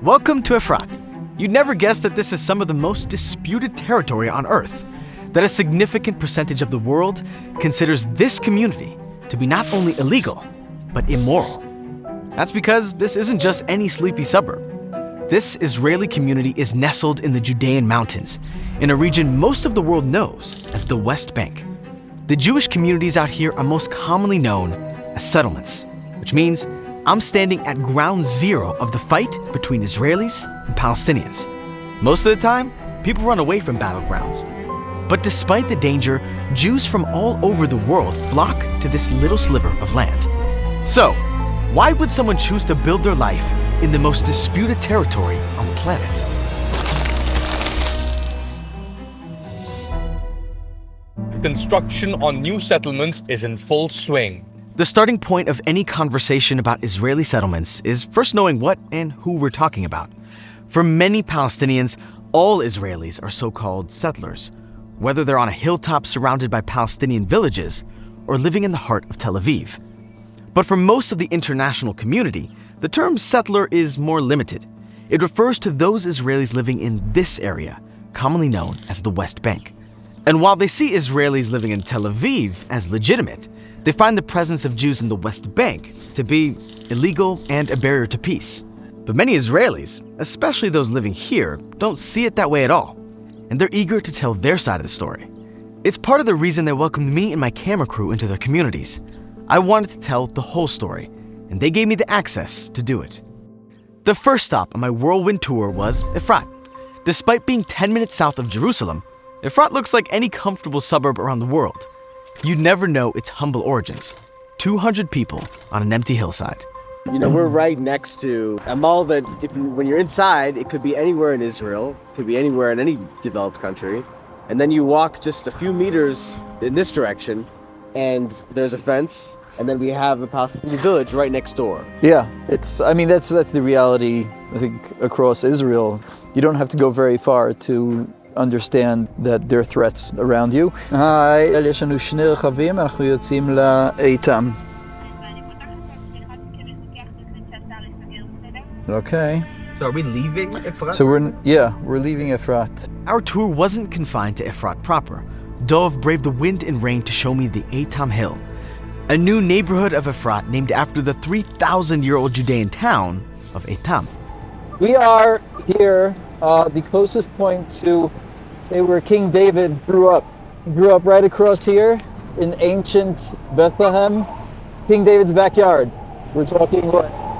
Welcome to Efrat. You'd never guess that this is some of the most disputed territory on Earth, that a significant percentage of the world considers this community to be not only illegal, but immoral. That's because this isn't just any sleepy suburb. This Israeli community is nestled in the Judean mountains, in a region most of the world knows as the West Bank. The Jewish communities out here are most commonly known as settlements, which means I'm standing at ground zero of the fight between Israelis and Palestinians. Most of the time, people run away from battlegrounds. But despite the danger, Jews from all over the world flock to this little sliver of land. So, why would someone choose to build their life in the most disputed territory on the planet? Construction on new settlements is in full swing. The starting point of any conversation about Israeli settlements is first knowing what and who we're talking about. For many Palestinians, all Israelis are so-called settlers, whether they're on a hilltop surrounded by Palestinian villages or living in the heart of Tel Aviv. But for most of the international community, the term settler is more limited. It refers to those Israelis living in this area, commonly known as the West Bank. And while they see Israelis living in Tel Aviv as legitimate, they find the presence of Jews in the West Bank to be illegal and a barrier to peace. But many Israelis, especially those living here, don't see it that way at all, and they're eager to tell their side of the story. It's part of the reason they welcomed me and my camera crew into their communities. I wanted to tell the whole story, and they gave me the access to do it. The first stop on my whirlwind tour was Efrat. Despite being 10 minutes south of Jerusalem, Efrat looks like any comfortable suburb around the world. You'd never know its humble origins. 200 people on an empty hillside. You know, we're right next to a mall that, when you're inside, it could be anywhere in Israel, could be anywhere in any developed country. And then you walk just a few meters in this direction, and there's a fence, and then we have a Palestinian village right next door. Yeah, that's the reality, I think, across Israel. You don't have to go very far to understand that there are threats around you. היי, יש לנו שני רכבים, אנחנו יוצאים לאיתם. Okay. So are we leaving Efrat? So we're leaving Efrat. Our tour wasn't confined to Efrat proper. Dov braved the wind and rain to show me the Eitam Hill, a new neighborhood of Efrat named after the 3,000-year-old Judean town of Eitam. We are here, the closest point to, say, where King David grew up. He grew up right across here in ancient Bethlehem, King David's backyard. We're talking,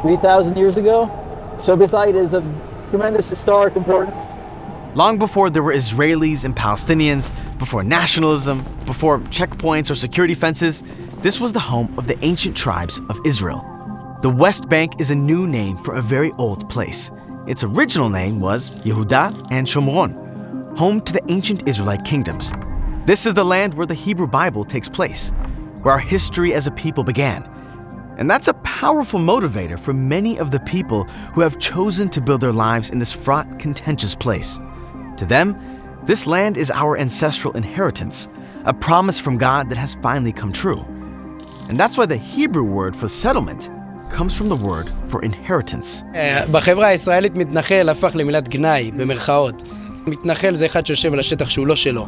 3,000 years ago? So this site is of tremendous historic importance. Long before there were Israelis and Palestinians, before nationalism, before checkpoints or security fences, this was the home of the ancient tribes of Israel. The West Bank is a new name for a very old place. Its original name was Yehuda and Shomron, home to the ancient Israelite kingdoms. This is the land where the Hebrew Bible takes place, where our history as a people began. And that's a powerful motivator for many of the people who have chosen to build their lives in this fraught, contentious place. To them, this land is our ancestral inheritance, a promise from God that has finally come true. And that's why the Hebrew word for settlement comes from the word for inheritance. בחברה הישראלית מתנחל הפך למילת גנאי, במרכאות. מתנחל זה אחד שיושב על השטח שהוא לא שלו.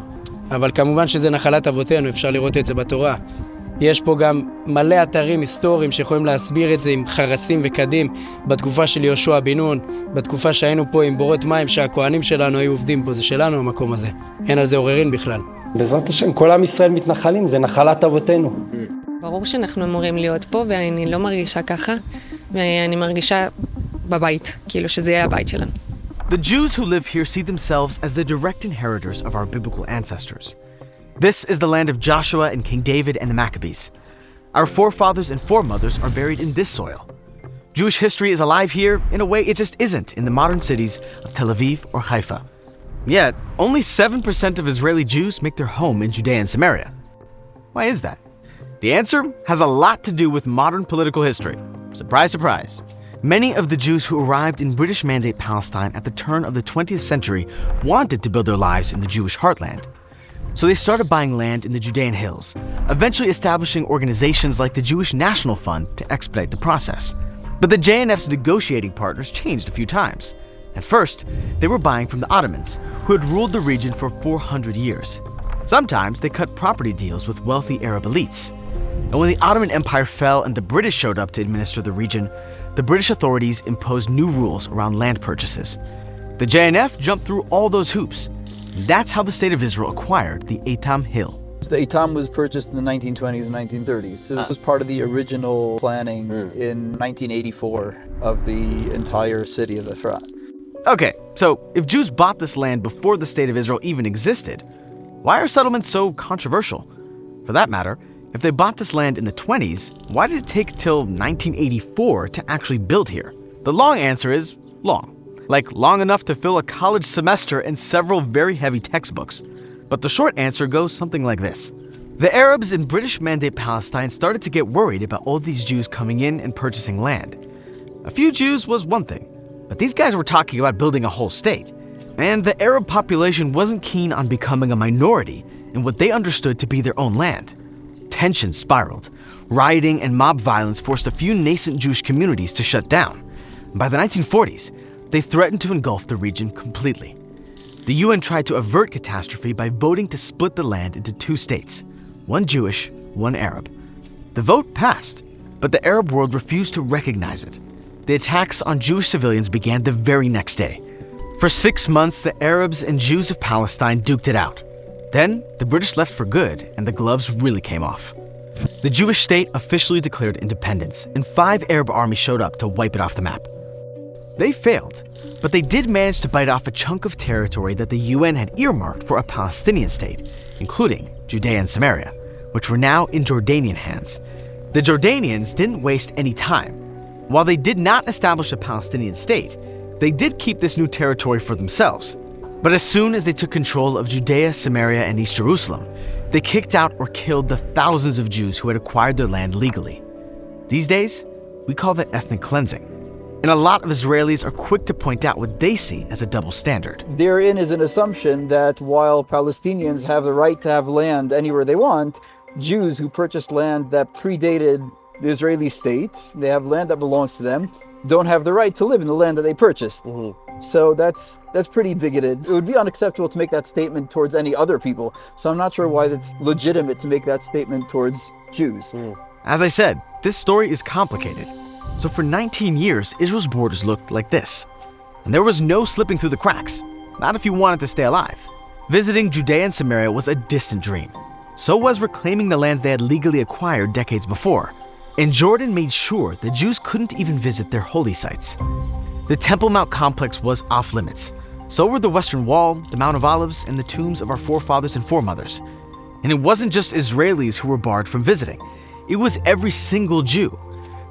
אבל כמובן שזה נחלת אבותינו, אפשר לראות את זה בתורה. יש פה גם מלא אתרים היסטוריים שיכולים להסביר את זה עם חרסים וקדים בתקופה של יהושע בן נון, בתקופה שהיינו פה עם בורות מים שהכהנים שלנו היו עובדים פה, זה שלנו המקום הזה. אין על זה עוררין בכלל. בעזרת השם, כל עם ישראל מתנחלים, זה נחלת אבותינו. ברור שאנחנו אמורים להיות פה, ואני לא מרגישה ככה, ואני מרגישה בבית, כאילו שזה יהיה הבית שלנו. The Jews who live here see themselves as the direct inheritors of our biblical ancestors. This is the land of Joshua and King David and the Maccabees. Our forefathers and foremothers are buried in this soil. Jewish history is alive here in a way it just isn't in the modern cities of Tel Aviv or Haifa. Yet, only 7% of Israeli Jews make their home in Judea and Samaria. Why is that? The answer has a lot to do with modern political history. Surprise, surprise. Many of the Jews who arrived in British Mandate Palestine at the turn of the 20th century wanted to build their lives in the Jewish heartland. So they started buying land in the Judean hills, eventually establishing organizations like the Jewish National Fund to expedite the process. But the JNF's negotiating partners changed a few times. At first, they were buying from the Ottomans, who had ruled the region for 400 years. Sometimes they cut property deals with wealthy Arab elites. And when the Ottoman Empire fell and the British showed up to administer the region, the British authorities imposed new rules around land purchases. The JNF jumped through all those hoops. That's how the State of Israel acquired the Eitam Hill. The Eitam was purchased in the 1920s and 1930s. So this was part of the original planning in 1984 of the entire city of Efrat. Okay, so if Jews bought this land before the State of Israel even existed, why are settlements so controversial? For that matter, if they bought this land in the 20s, why did it take till 1984 to actually build here? The long answer is long. Like long enough to fill a college semester and several very heavy textbooks. But the short answer goes something like this. The Arabs in British Mandate Palestine started to get worried about all these Jews coming in and purchasing land. A few Jews was one thing, but these guys were talking about building a whole state. And the Arab population wasn't keen on becoming a minority in what they understood to be their own land. Tensions spiraled. Rioting and mob violence forced a few nascent Jewish communities to shut down. By the 1940s, they threatened to engulf the region completely. The UN tried to avert catastrophe by voting to split the land into two states, one Jewish, one Arab. The vote passed, but the Arab world refused to recognize it. The attacks on Jewish civilians began the very next day. For 6 months, the Arabs and Jews of Palestine duked it out. Then, the British left for good, and the gloves really came off. The Jewish state officially declared independence, and 5 Arab armies showed up to wipe it off the map. They failed, but they did manage to bite off a chunk of territory that the UN had earmarked for a Palestinian state, including Judea and Samaria, which were now in Jordanian hands. The Jordanians didn't waste any time. While they did not establish a Palestinian state, they did keep this new territory for themselves. But as soon as they took control of Judea, Samaria, and East Jerusalem, they kicked out or killed the thousands of Jews who had acquired their land legally. These days, we call that ethnic cleansing. And a lot of Israelis are quick to point out what they see as a double standard. Therein is an assumption that while Palestinians have the right to have land anywhere they want, Jews who purchased land that predated the Israeli state, they have land that belongs to them, don't have the right to live in the land that they purchased. So that's pretty bigoted. It would be unacceptable to make that statement towards any other people. So I'm not sure why it's legitimate to make that statement towards Jews. As I said, this story is complicated. So for 19 years, Israel's borders looked like this. And there was no slipping through the cracks, not if you wanted to stay alive. Visiting Judea and Samaria was a distant dream. So was reclaiming the lands they had legally acquired decades before. And Jordan made sure the Jews couldn't even visit their holy sites. The Temple Mount complex was off limits. So were the Western Wall, the Mount of Olives, and the tombs of our forefathers and foremothers. And it wasn't just Israelis who were barred from visiting. It was every single Jew.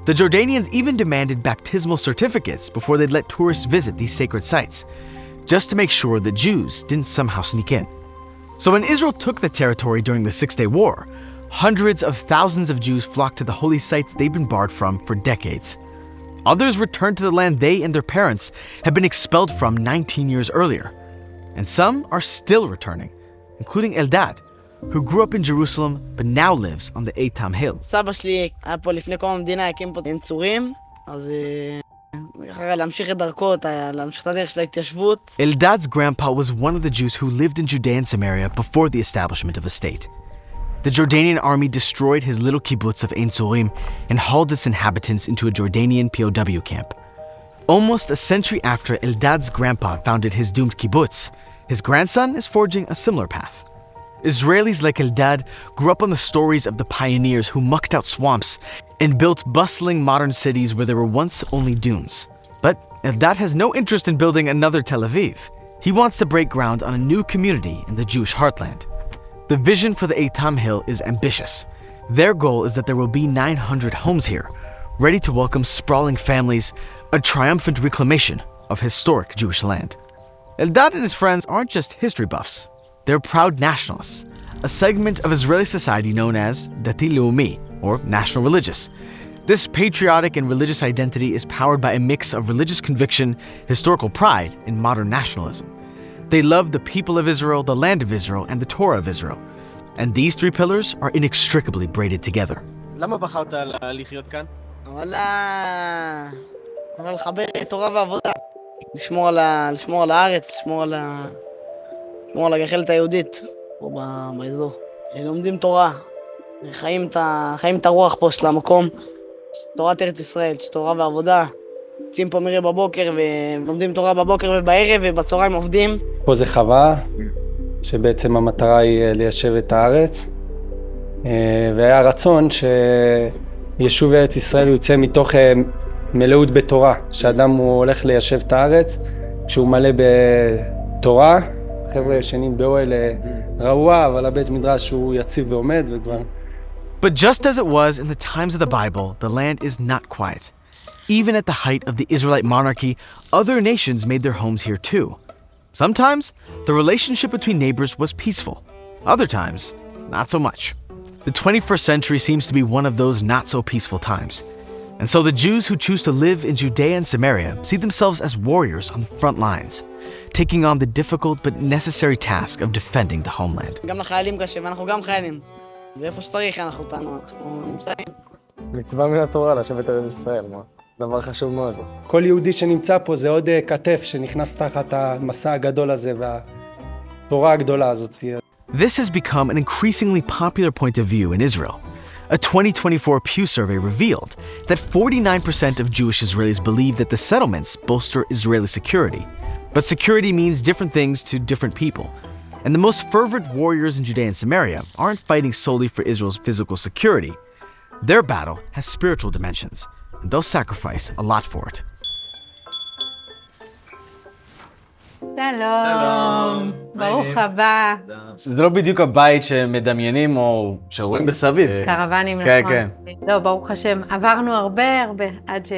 The Jordanians even demanded baptismal certificates before they'd let tourists visit these sacred sites, just to make sure that Jews didn't somehow sneak in. So when Israel took the territory during the Six-Day War, hundreds of thousands of Jews flocked to the holy sites they'd been barred from for decades. Others returned to the land they and their parents had been expelled from 19 years earlier. And some are still returning, including Eldad, who grew up in Jerusalem but now lives on the Eitam Hill. סבא שלי היה פה לפני קום המדינה, הקים פה נצורים, אז אחרי להמשיך את דרכו, להמשיך את הדרך של ההתיישבות. Eldad's grandpa was one of the Jews who lived in Judea and Samaria before the establishment of a state. The Jordanian army destroyed his little kibbutz of Ein Tzurim and hauled its inhabitants into a Jordanian POW camp. Almost a century after Eldad's grandpa founded his doomed kibbutz, his grandson is forging a similar path. Israelis like Eldad grew up on the stories of the pioneers who mucked out swamps and built bustling modern cities where there were once only dunes. But Eldad has no interest in building another Tel Aviv. He wants to break ground on a new community in the Jewish heartland. The vision for the Eitam Hill is ambitious. Their goal is that there will be 900 homes here, ready to welcome sprawling families, a triumphant reclamation of historic Jewish land. Eldad and his friends aren't just history buffs. They're proud nationalists, a segment of Israeli society known as Dati Leumi, or national religious. This patriotic and religious identity is powered by a mix of religious conviction, historical pride, and modern nationalism. They love the people of Israel, the land of Israel, and the Torah of Israel. And these three pillars are inextricably braided together. למה בחרת לחיות כאן? אבל לחבר תורה ועבודה. לשמור על הארץ, לשמור על הגחלת היהודית פה באזור. לומדים תורה, חיים את הרוח פה של המקום, תורת ארץ ישראל, תורה ועבודה. יוצאים פה מרי בבוקר ולומדים תורה בבוקר ובערב ובצהריים עובדים. פה זה חווה, שבעצם המטרה היא ליישב את הארץ, והיה רצון שיישוב ארץ ישראל יוצא מתוך מלאות בתורה, שאדם הוא הולך ליישב את הארץ, כשהוא מלא בתורה, חבר'ה ישנים באוהל רעוע, אבל הבית מדרש הוא יציב ועומד וכבר. But just as it was in the times of the Bible, the land is not quiet. Even at the height of the Israelite monarchy, other nations made their homes here too. Sometimes, the relationship between neighbors was peaceful. Other times, not so much. The 21st century seems to be one of those not-so-peaceful times. And so the Jews who choose to live in Judea and Samaria see themselves as warriors on the front lines, taking on the difficult but necessary task of defending the homeland. גם לחיילים קשה, ואנחנו גם חיילים. ואיפה שצריך אנחנו נמצאים. מצווה מן התורה לשבת ארץ ישראל, דבר חשוב מאוד. כל יהודי שנמצא פה זה עוד כתף שנכנס תחת המסע הגדול הזה והתורה הגדולה הזאת. This has become an increasingly popular point of view in Israel. A 2024 Pew survey revealed that 49% of Jewish Israelis believe that the settlements bolster Israeli security. But security means different things to different people. And the most fervent warriors in Judea and Samaria aren't fighting solely for Israel's physical security. Their battle has spiritual dimensions, and they'll sacrifice a lot for it. שלום, ברוך הבא. זה לא בדיוק הבית שמדמיינים או שרואים בסביב. קרוונים, נכון. כן. לא, ברוך השם, עברנו הרבה עד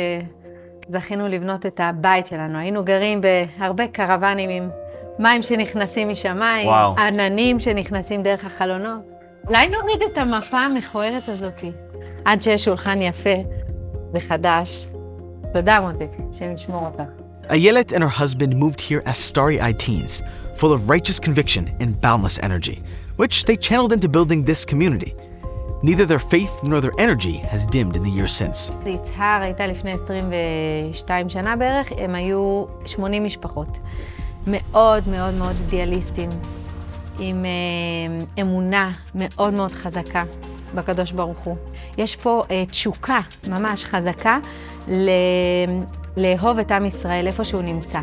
שזכינו לבנות את הבית שלנו. היינו גרים בהרבה קרוונים עם מים שנכנסים משמיים, עננים שנכנסים דרך החלונות. אולי נוריד את המפה המכוערת הזאת, עד שיש שולחן יפה וחדש. תודה מוטי, השם ישמור אותך. Ayelet and her husband moved here as starry-eyed teens, full of righteous conviction and boundless energy, which they channeled into building this community. Neither their faith nor their energy has dimmed in the years since. יצהר הייתה לפני 22 שנה בערך, הם היו 80 משפחות. מאוד מאוד מאוד אידיאליסטים, עם אמונה מאוד מאוד חזקה בקדוש ברוך הוא. יש פה תשוקה ממש חזקה לאהוב את עם ישראל איפה שהוא נמצא.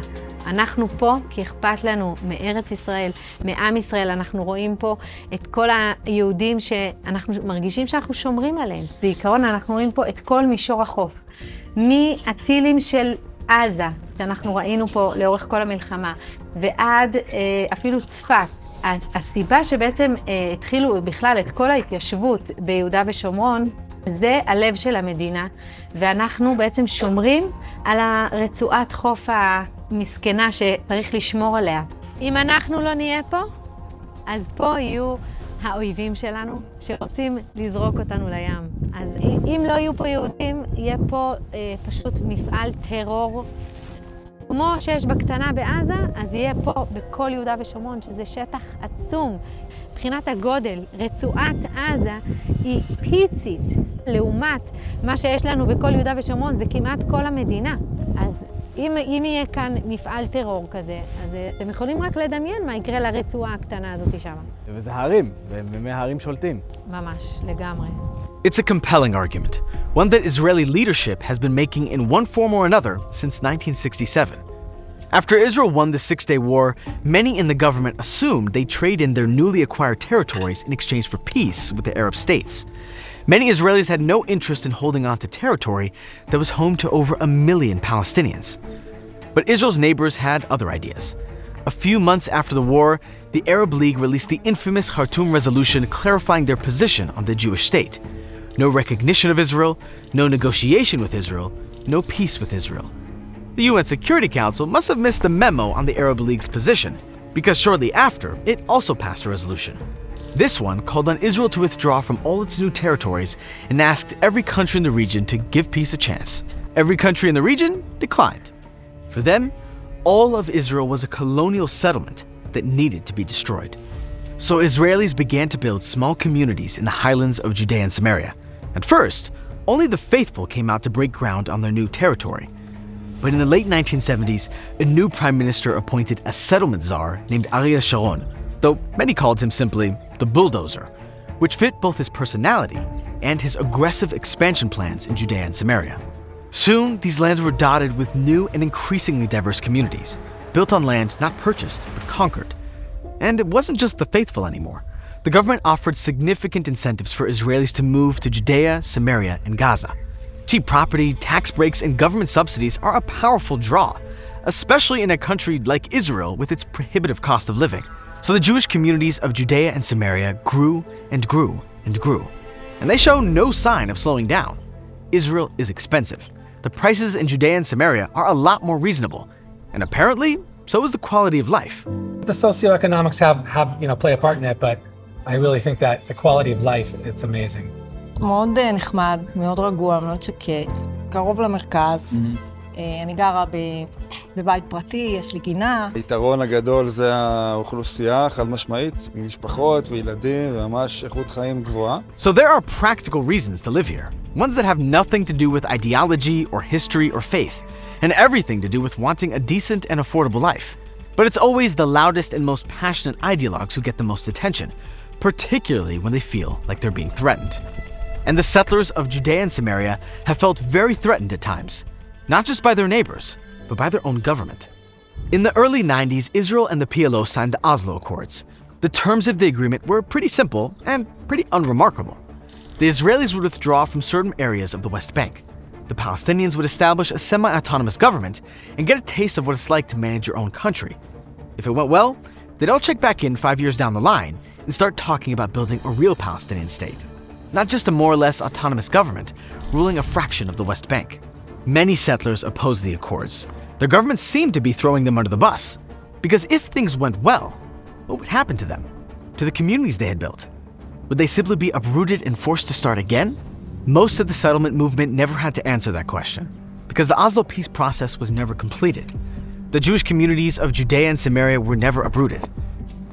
אנחנו פה כי אכפת לנו מארץ ישראל, מעם ישראל. אנחנו רואים פה את כל היהודים שאנחנו מרגישים שאנחנו שומרים עליהם. בעיקרון אנחנו רואים פה את כל מישור החוף. מהטילים של עזה, שאנחנו ראינו פה לאורך כל המלחמה, ועד אפילו צפת. הסיבה שבעצם התחילו בכלל את כל ההתיישבות ביהודה ושומרון, זה הלב של המדינה, ואנחנו בעצם שומרים על הרצועת חוף המסכנה שצריך לשמור עליה. אם אנחנו לא נהיה פה, אז פה יהיו האויבים שלנו שרוצים לזרוק אותנו לים. אז אם לא יהיו פה יהודים, יהיה פה פשוט מפעל טרור. כמו שיש בקטנה בעזה, אז יהיה פה בכל יהודה ושומרון, שזה שטח עצום. מבחינת הגודל, רצועת עזה היא פיצית לעומת מה שיש לנו בכל יהודה ושומרון, זה כמעט כל המדינה. אז אם יהיה כאן מפעל טרור כזה, אז אתם יכולים רק לדמיין מה יקרה לרצועה הקטנה הזאת שם. וזה הערים, ומהערים שולטים. ממש, לגמרי. It's a compelling argument, one that Israeli leadership has been making in one form or another since 1967. After Israel won the Six-Day War, many in the government assumed they'd trade in their newly acquired territories in exchange for peace with the Arab states. Many Israelis had no interest in holding on to territory that was home to over 1 million Palestinians. But Israel's neighbors had other ideas. A few months after the war, the Arab League released the infamous Khartoum Resolution clarifying their position on the Jewish state. No recognition of Israel, no negotiation with Israel, no peace with Israel. The UN Security Council must have missed the memo on the Arab League's position, because shortly after, it also passed a resolution. This one called on Israel to withdraw from all its new territories and asked every country in the region to give peace a chance. Every country in the region declined. For them, all of Israel was a colonial settlement that needed to be destroyed. So Israelis began to build small communities in the highlands of Judea and Samaria. At first, only the faithful came out to break ground on their new territory. But in the late 1970s, a new prime minister appointed a settlement czar named Yehuda Shomron, though many called him simply the bulldozer, which fit both his personality and his aggressive expansion plans in Judea and Samaria. Soon, these lands were dotted with new and increasingly diverse communities, built on land not purchased, but conquered. And it wasn't just the faithful anymore. The government offered significant incentives for Israelis to move to Judea, Samaria, and Gaza. Cheap property, tax breaks, and government subsidies are a powerful draw, especially in a country like Israel with its prohibitive cost of living. So the Jewish communities of Judea and Samaria grew and grew and grew. And they show no sign of slowing down. Israel is expensive. The prices in Judea and Samaria are a lot more reasonable. And apparently, so is the quality of life. The socioeconomics have play a part in it, but I really think that the quality of life, it's amazing. מאוד נחמד, מאוד רגוע, מאוד שקט, קרוב למרכז. אני גרה בבית פרטי, יש לי גינה. היתרון הגדול זה האוכלוסייה, חד משמעית, משפחות וילדים, וממש איכות חיים גבוהה. So there are practical reasons to live here, ones that have nothing to do with ideology or history or faith, and everything to do with wanting a decent and affordable life. But it's always the loudest and most passionate ideologues who get the most attention, particularly when they feel like they're being threatened. And the settlers of Judea and Samaria have felt very threatened at times, not just by their neighbors, but by their own government. In the early 90s, Israel and the PLO signed the Oslo Accords. The terms of the agreement were pretty simple and pretty unremarkable. The Israelis would withdraw from certain areas of the West Bank. The Palestinians would establish a semi-autonomous government and get a taste of what it's like to manage your own country. If it went well, they'd all check back in 5 years down the line and start talking about building a real Palestinian state. Not just a more or less autonomous government ruling a fraction of the West Bank. Many settlers opposed the accords. Their governments seemed to be throwing them under the bus. Because if things went well, what would happen to them? To the communities they had built? Would they simply be uprooted and forced to start again? Most of the settlement movement never had to answer that question, because the Oslo peace process was never completed. The Jewish communities of Judea and Samaria were never uprooted.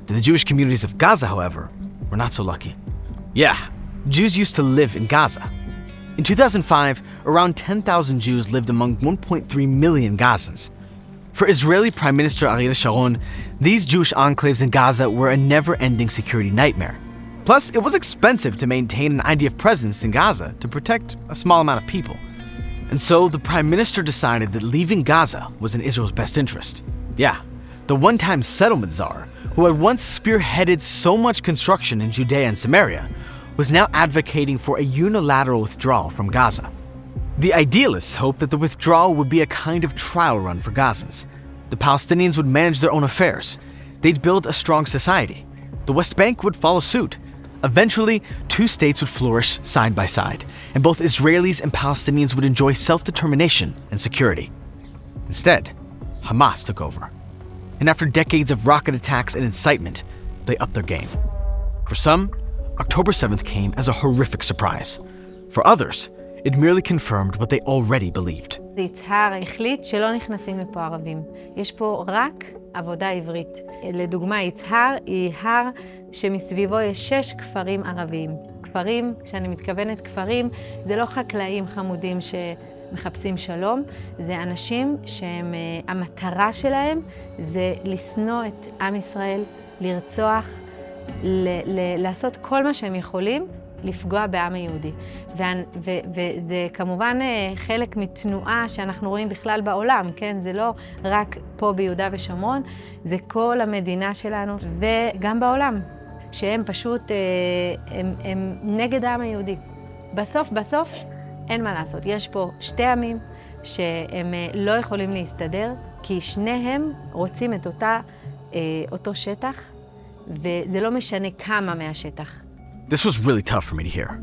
The Jewish communities of Gaza, however, were not so lucky. Yeah, Jews used to live in Gaza. In 2005, around 10,000 Jews lived among 1.3 million Gazans. For Israeli Prime Minister Yehuda Shomron, these Jewish enclaves in Gaza were a never-ending security nightmare. Plus, it was expensive to maintain an IDF presence in Gaza to protect a small amount of people. And so the Prime Minister decided that leaving Gaza was in Israel's best interest. Yeah, the one-time settlement czar, who had once spearheaded so much construction in Judea and Samaria, was now advocating for a unilateral withdrawal from Gaza. The idealists hoped that the withdrawal would be a kind of trial run for Gazans. The Palestinians would manage their own affairs. They'd build a strong society. The West Bank would follow suit. Eventually, two states would flourish side by side, and both Israelis and Palestinians would enjoy self-determination and security. Instead, Hamas took over. And after decades of rocket attacks and incitement, they upped their game. For some, October 7th came as a horrific surprise. For others, it merely confirmed what they already believed. יצהר החליט שלא נכנסים לפה ערבים. יש פה רק עבודה עברית. לדוגמה, יצהר היא הר שמסביבו יש 6 כפרים ערביים. כפרים, כשאני מתכוונת כפרים, זה לא חקלאים חמודים שמחפשים שלום, זה אנשים שהם, המטרה שלהם זה לשנוא את עם ישראל, לרצוח, לעשות כל מה שהם יכולים, לפגוע בעם היהודי. וזה כמובן חלק מתנועה שאנחנו רואים בכלל בעולם, כן? זה לא רק פה ביהודה ושומרון, זה כל המדינה שלנו, וגם בעולם, שהם פשוט, הם נגד העם היהודי. בסוף, אין מה לעשות. יש פה 2 עמים שהם לא יכולים להסתדר, כי שניהם רוצים את אותו שטח, וזה לא משנה כמה מהשטח. This was really tough for me to hear.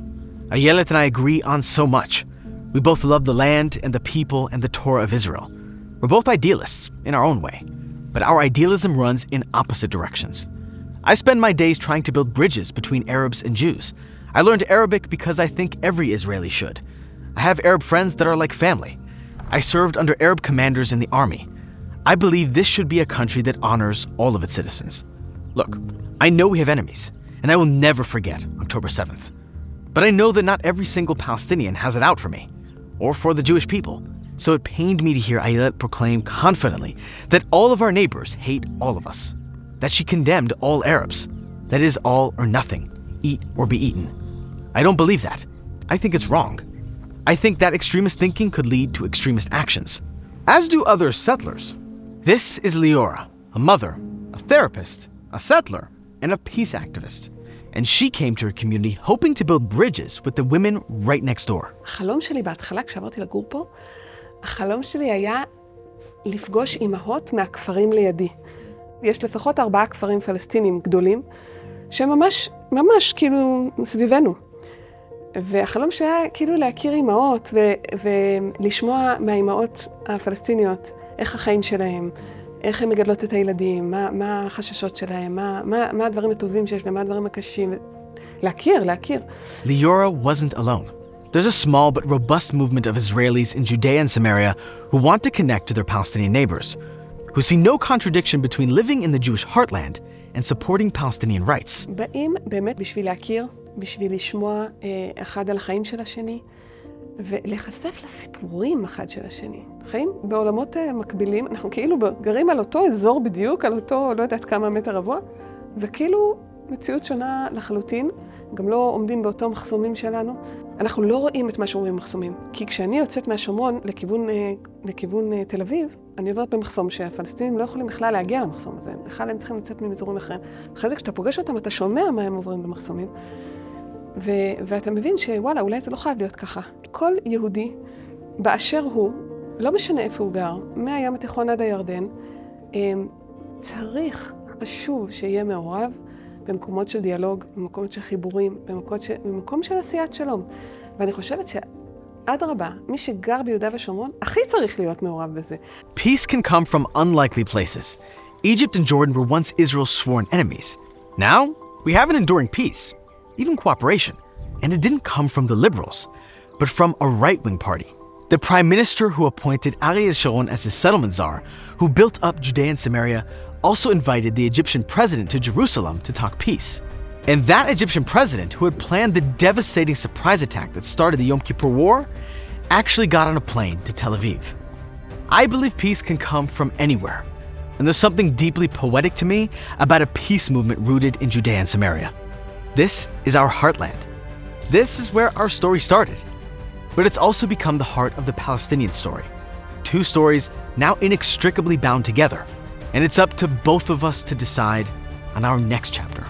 Ayelet and I agree on so much. We both love the land and the people and the Torah of Israel. We're both idealists in our own way, but our idealism runs in opposite directions. I spend my days trying to build bridges between Arabs and Jews. I learned Arabic because I think every Israeli should. I have Arab friends that are like family. I served under Arab commanders in the army. I believe this should be a country that honors all of its citizens. Look, I know we have enemies, and I will never forget October 7th. But I know that not every single Palestinian has it out for me, or for the Jewish people. so it pained me to hear Ayelet proclaim confidently that all of our neighbors hate all of us, that she condemned all Arabs, that it is all or nothing, eat or be eaten. I don't believe that. I think it's wrong. I think that extremist thinking could lead to extremist actions, as do other settlers. This is Liora, a mother, a therapist, a settler, and a peace activist. And she came to her community hoping to build bridges with the women right next door. החלום שלי בהתחלה, כשעברתי לגור פה, החלום שלי היה לפגוש אימהות מהכפרים לידי. יש לפחות 4 כפרים פלסטינים גדולים, שהם ממש כאילו סביבנו. והחלום שהיה כאילו להכיר אימהות ולשמוע מהאימהות הפלסטיניות איך החיים שלהם, איך הן מגדלות את הילדים, מה החששות שלהם, מה הדברים הטובים שיש להם, מה הדברים הקשים. להכיר. Liora wasn't alone. There's a small but robust movement of Israelis in Judea and Samaria who want to connect to their Palestinian neighbors, who see no contradiction between living in the Jewish heartland and supporting Palestinian rights. באים באמת בשביל להכיר, בשביל לשמוע אחד על החיים של השני, ולחשף לסיפורים אחד של השני. חיים בעולמות מקבילים, אנחנו כאילו גרים על אותו אזור בדיוק, על אותו, לא יודעת כמה מטר רבוע, וכאילו מציאות שונה לחלוטין, גם לא עומדים באותו מחסומים שלנו. אנחנו לא רואים את מה שאומרים במחסומים, כי כשאני יוצאת מהשומרון לכיוון תל אביב, אני עוברת במחסום שהפלסטינים לא יכולים בכלל להגיע למחסום הזה, בכלל הם צריכים לצאת ממזורים אחרים. אחרי זה כשאתה פוגש אותם, אתה שומע מה הם עוברים במחסומים, ואתה מבין שוואלה, אולי זה לא חייב להיות ככה. כל יהודי, באשר הוא, לא משנה איפה הוא גר, מהים התיכון עד הירדן, חשוב שיהיה מעורב במקומות של דיאלוג, במקומות של חיבורים, במקום של עשיית שלום. ואני חושבת שאדרבה, מי שגר ביהודה ושומרון, הכי צריך להיות מעורב בזה. Peace can come from unlikely places. Egypt and Jordan were once Israel's sworn enemies. Now, we have an enduring peace, even cooperation. And it didn't come from the liberals, but from a right-wing party. The prime minister who appointed Ariel Sharon as the settlement czar, who built up Judea and Samaria, also invited the Egyptian president to Jerusalem to talk peace. And that Egyptian president, who had planned the devastating surprise attack that started the Yom Kippur War, actually got on a plane to Tel Aviv. I believe peace can come from anywhere. And there's something deeply poetic to me about a peace movement rooted in Judea and Samaria. This is our heartland. This is where our story started. But it's also become the heart of the Palestinian story. 2 stories now inextricably bound together. And it's up to both of us to decide on our next chapter.